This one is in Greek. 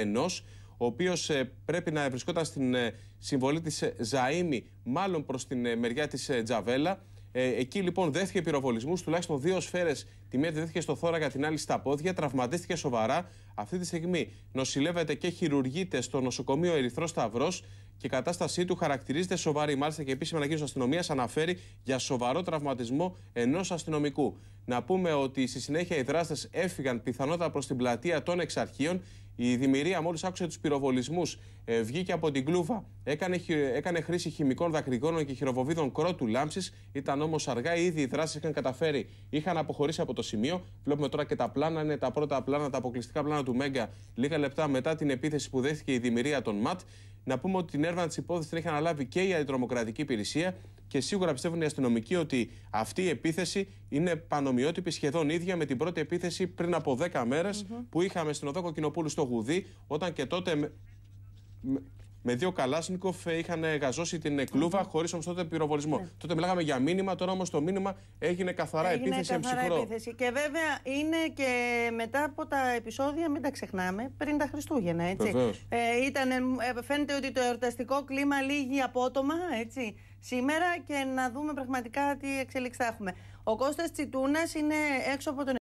ενός, ο οποίος πρέπει να βρισκόταν στην συμβολή της Ζαΐμι, μάλλον προς την μεριά της Τζαβέλα. Εκεί λοιπόν δέχθηκε πυροβολισμούς, τουλάχιστον 2 σφαίρες. Τη μία τη δέχθηκε στο θώρακα, την άλλη στα πόδια. Τραυματίστηκε σοβαρά. Αυτή τη στιγμή νοσηλεύεται και χειρουργείται στο νοσοκομείο Ερυθρός Σταυρός και η κατάστασή του χαρακτηρίζεται σοβαρή. Μάλιστα και επίσημη ανακοίνωση της αστυνομίας αναφέρει για σοβαρό τραυματισμό ενός αστυνομικού. Να πούμε ότι στη συνέχεια οι δράστες έφυγαν πιθανότατα προς την πλατεία των Εξαρχείων. Η Δημηρία, μόλις άκουσε τους πυροβολισμούς, βγήκε από την κλούβα, έκανε χρήση χημικών δακρυγόνων και χειροβοβίδων κρότου λάμψης. Ήταν όμως αργά, ήδη οι δράστες είχαν αποχωρήσει από το σημείο. Βλέπουμε τώρα και τα πλάνα, είναι τα πρώτα πλάνα, τα αποκλειστικά πλάνα του Μέγκα, λίγα λεπτά μετά την επίθεση που δέχθηκε η Δημηρία των ΜΑΤ. Να πούμε ότι την έρευνα της υπόθεσης την έχει αναλάβει και η Αντιτρομοκρατική Υπηρεσία και σίγουρα πιστεύουν οι αστυνομικοί ότι αυτή η επίθεση είναι πανομοιότυπη, σχεδόν ίδια με την πρώτη επίθεση πριν από 10 μέρες που είχαμε στην οδό Κοκκινοπούλου στο Γουδί, όταν και τότε με 2 Καλάσνικοφ είχαν γαζώσει την κλούβα χωρίς όμως τότε πυροβολισμό. Τότε μιλάγαμε για μήνυμα, τώρα όμως το μήνυμα έγινε καθαρά επίθεση εμψυχρό. Και βέβαια είναι και μετά από τα επεισόδια, μην τα ξεχνάμε, πριν τα Χριστούγεννα. Έτσι. Φαίνεται ότι το εορταστικό κλίμα λύγει απότομα έτσι, σήμερα και να δούμε πραγματικά τι εξελίξεις θα έχουμε. Ο Κώστας Τσιτούνας είναι έξω από τον